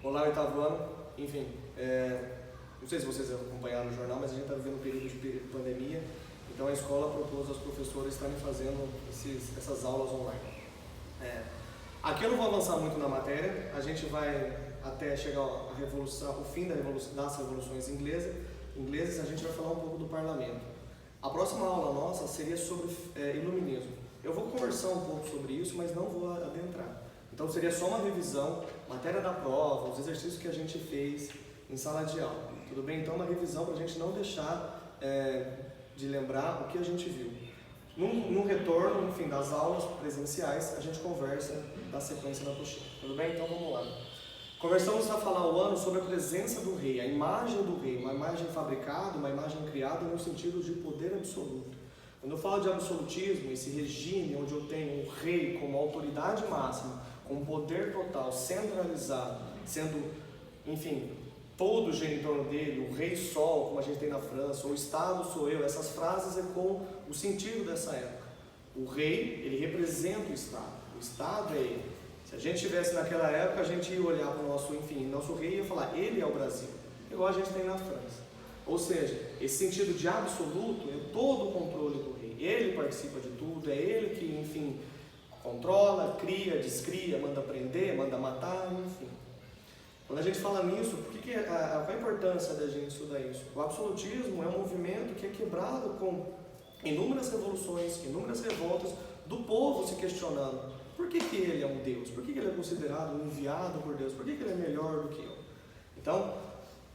Olá, oitavo ano. Enfim, não sei se vocês acompanharam o jornal, mas a gente está vivendo um período de pandemia, então a escola propôs aos professores estarem fazendo essas aulas online. Aqui eu não vou avançar muito na matéria, a gente vai até chegar à revolução, o fim das revoluções inglesas, a gente vai falar um pouco do parlamento. A próxima aula nossa seria sobre iluminismo. Eu vou conversar um pouco sobre isso, mas não vou adentrar. Então seria só uma revisão, matéria da prova, os exercícios que a gente fez em sala de aula. Tudo bem? Então uma revisão para a gente não deixar de lembrar o que a gente viu. No retorno, enfim, das aulas presenciais, a gente conversa da sequência da apostila. Tudo bem? Então vamos lá. Conversamos a falar o ano sobre a presença do rei, a imagem do rei, uma imagem fabricada, uma imagem criada no sentido de poder absoluto. Quando eu falo de absolutismo, esse regime onde eu tenho o rei como autoridade máxima, com poder total, centralizado, sendo, enfim, todo gira em torno dele, o rei sol, como a gente tem na França, o Estado sou eu, essas frases com o sentido dessa época. O rei, ele representa o Estado é ele. Se a gente estivesse naquela época, a gente ia olhar para o nosso rei e ia falar, ele é o Brasil, igual a gente tem na França. Ou seja, esse sentido de absoluto é todo o controle do rei. Ele participa de tudo, é ele que, enfim, controla, cria, descria, manda prender, manda matar, enfim. Quando a gente fala nisso, qual a importância da gente estudar isso? O absolutismo é um movimento que é quebrado com inúmeras revoluções, inúmeras revoltas do povo se questionando. Por que ele é um Deus? Por que ele é considerado um enviado por Deus? Por que ele é melhor do que eu? Então,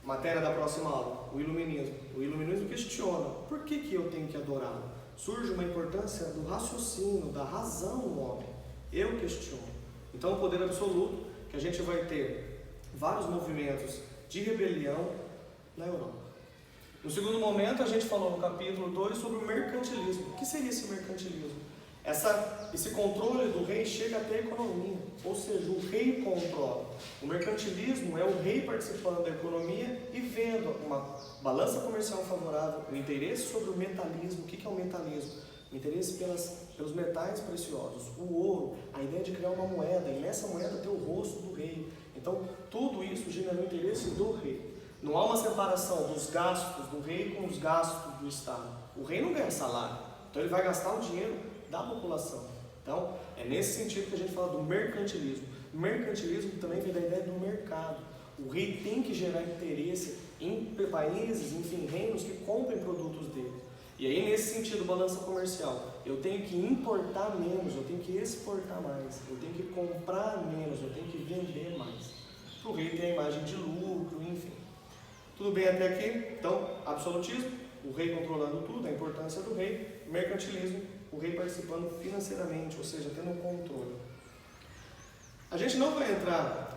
matéria da próxima aula, o iluminismo. O iluminismo questiona, por que eu tenho que adorá-lo? Surge uma importância do raciocínio, da razão no homem. Eu questiono. Então, o poder absoluto, que a gente vai ter vários movimentos de rebelião na Europa. No segundo momento, a gente falou no capítulo 2 sobre o mercantilismo. O que seria esse mercantilismo? Esse controle do rei chega até a economia, ou seja, o rei controla. O mercantilismo é o rei participando da economia e vendo uma balança comercial favorável, o interesse sobre o metalismo. O que é o metalismo? O interesse pelos metais preciosos, o ouro, a ideia de criar uma moeda, e nessa moeda ter o rosto do rei. Então, tudo isso gira no interesse do rei. Não há uma separação dos gastos do rei com os gastos do Estado. O rei não ganha salário, então ele vai gastar o dinheiro da população. Então, é nesse sentido que a gente fala do mercantilismo. O mercantilismo também vem da ideia do mercado. O rei tem que gerar interesse em países, enfim, reinos que comprem produtos dele. E aí, nesse sentido, balança comercial, eu tenho que importar menos, eu tenho que exportar mais, eu tenho que comprar menos, eu tenho que vender mais. Para o rei ter a imagem de lucro, enfim. Tudo bem até aqui? Então, absolutismo, o rei controlando tudo, a importância do rei. Mercantilismo, o rei participando financeiramente, ou seja, tendo um controle. A gente não vai entrar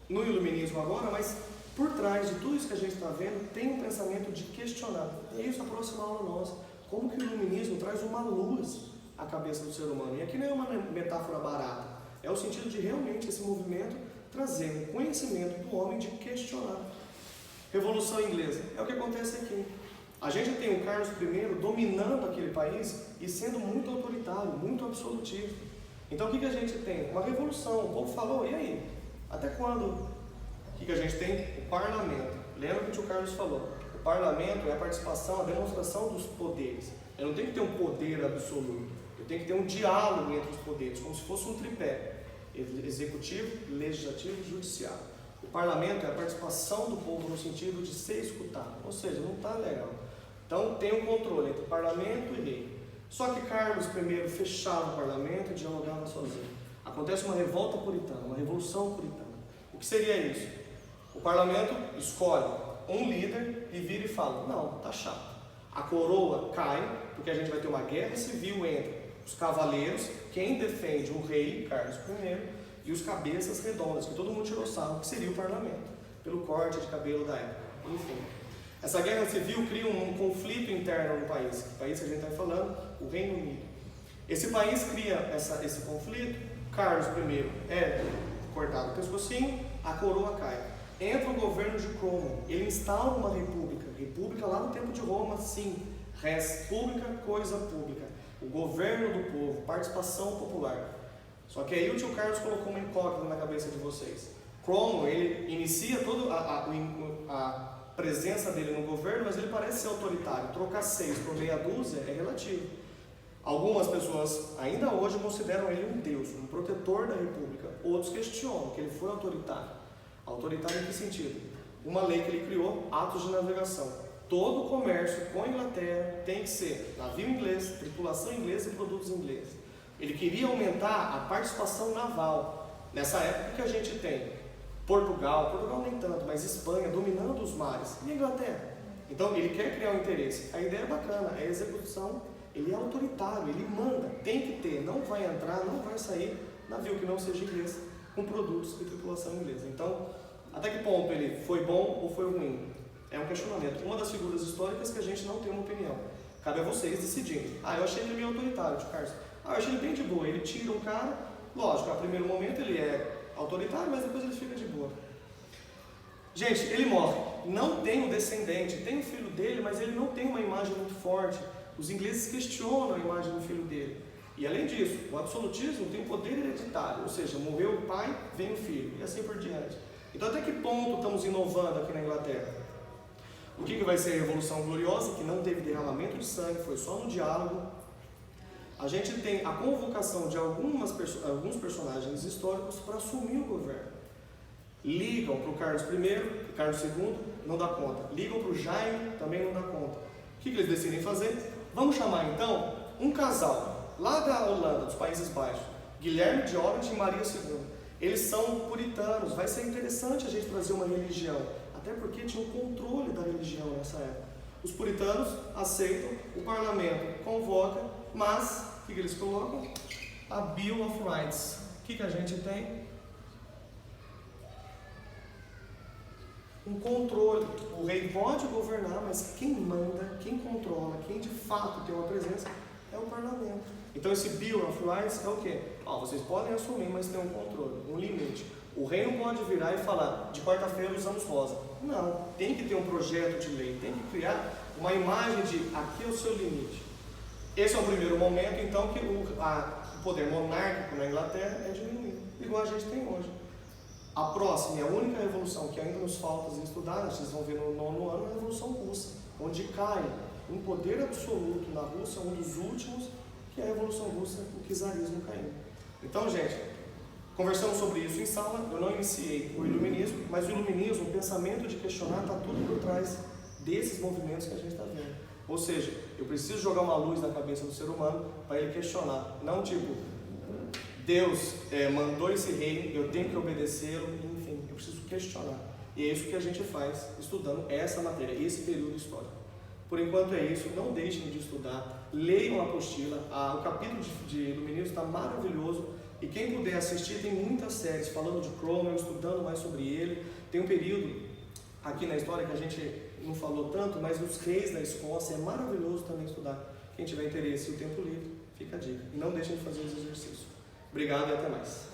no iluminismo agora, mas por trás de tudo isso que a gente está vendo, tem um pensamento de questionar. E é isso a próxima aula nossa. Como que o iluminismo traz uma luz à cabeça do ser humano? E aqui não é uma metáfora barata. É o sentido de realmente esse movimento trazer um conhecimento do homem de questionar. Revolução Inglesa. É o que acontece aqui. A gente tem o Carlos I dominando aquele país e sendo muito autoritário, muito absolutista. Então o que a gente tem? Uma revolução. O povo falou, e aí? Até quando? O que a gente tem? O parlamento. Lembra que o tio Carlos falou? O parlamento é a participação, a demonstração dos poderes. Eu não tenho que ter um poder absoluto. Eu tenho que ter um diálogo entre os poderes, como se fosse um tripé. Executivo, legislativo e judiciário. O parlamento é a participação do povo no sentido de ser escutado. Ou seja, não está legal. Então tem um controle entre parlamento e rei. Só que Carlos I fechava o parlamento e dialogava sozinho. Acontece uma revolta puritana, uma revolução puritana. O que seria isso? O parlamento escolhe um líder e vira e fala, não, tá chato. A coroa cai, porque a gente vai ter uma guerra civil entre os cavaleiros, quem defende o rei, Carlos I, e os cabeças redondas, que todo mundo tirou sarro, que seria o parlamento, pelo corte de cabelo da época. Enfim, essa guerra civil cria um conflito interno no país. O país que a gente está falando, o Reino Unido. Esse país cria esse conflito, Carlos I é cortado o pescocinho, a coroa cai. Entra o governo de Cromwell, ele instaura uma república lá no tempo de Roma, sim, res pública, coisa pública. O governo do povo, participação popular. Só que aí o tio Carlos colocou uma incógnita na cabeça de vocês. Cromwell, ele inicia toda a presença dele no governo, mas ele parece ser autoritário. Trocar 6 por meia dúzia é relativo. Algumas pessoas ainda hoje consideram ele um deus, um protetor da república. Outros questionam que ele foi autoritário. Autoritário em que sentido? Uma lei que ele criou, atos de navegação. Todo o comércio com a Inglaterra tem que ser navio inglês, tripulação inglesa e produtos ingleses. Ele queria aumentar a participação naval. Nessa época que a gente tem Portugal nem tanto, mas Espanha dominando os mares, e a Inglaterra. Então ele quer criar um interesse. A ideia é bacana, a execução, ele é autoritário, ele manda, tem que ter, não vai entrar, não vai sair navio que não seja inglês, com produtos e tripulação inglesa. Então, até que ponto ele foi bom ou foi ruim? É um questionamento. Uma das figuras históricas que a gente não tem uma opinião. Cabe a vocês decidirem. Eu achei ele meio autoritário, tio Carlos. Eu achei ele bem de boa. Ele tira um cara, lógico, a primeiro momento ele é autoritário, mas depois ele fica de boa. Gente, ele morre. Não tem um descendente. Tem um filho dele, mas ele não tem uma imagem muito forte. Os ingleses questionam a imagem do filho dele. E além disso, o absolutismo tem um poder hereditário. Ou seja, morreu o pai, vem o filho. E assim por diante. Então até que ponto estamos inovando aqui na Inglaterra? O que vai ser a Revolução Gloriosa, que não teve derramamento de sangue, foi só no diálogo. A gente tem a convocação de alguns personagens históricos para assumir o governo. Ligam para o Carlos I, Carlos II, não dá conta. Ligam para o Jaime, também não dá conta. O que eles decidem fazer? Vamos chamar então um casal, lá da Holanda, dos Países Baixos, Guilherme de Orange e Maria II. Eles são puritanos, vai ser interessante a gente trazer uma religião, até porque tinha um controle da religião nessa época. Os puritanos aceitam, o parlamento convoca, mas o que eles colocam? A Bill of Rights. O que a gente tem? Um controle. O rei pode governar, mas quem manda, quem controla, quem de fato tem uma presença é o parlamento. Então esse Bill of Rights é o quê? Vocês podem assumir, mas tem um controle, um limite. O rei não pode virar e falar, de quarta-feira usamos rosa. Não, tem que ter um projeto de lei, tem que criar uma imagem de aqui é o seu limite. Esse é o primeiro momento, então, que o poder monárquico na Inglaterra é diminuído, igual a gente tem hoje. A próxima e a única revolução que ainda nos falta estudar, vocês vão ver no 9º ano, é a Revolução Russa, onde cai um poder absoluto na Rússia, um dos últimos, que é a Revolução Russa, o czarismo caindo. Então, gente, conversamos sobre isso em sala. Eu não iniciei o iluminismo, mas o iluminismo, o pensamento de questionar, está tudo por trás desses movimentos que a gente está vendo. Ou seja, eu preciso jogar uma luz na cabeça do ser humano para ele questionar. Não tipo, Deus mandou esse rei, eu tenho que obedecê-lo, enfim, eu preciso questionar. E é isso que a gente faz estudando essa matéria, esse período histórico. Por enquanto é isso, não deixem de estudar, leiam a apostila, o capítulo de iluminismo está maravilhoso. E quem puder assistir, tem muitas séries falando de Cromwell, estudando mais sobre ele. Tem um período aqui na história que a gente não falou tanto, mas os reis da Escócia, é maravilhoso também estudar. Quem tiver interesse e o tempo livre, fica a dica. E não deixem de fazer os exercícios. Obrigado e até mais.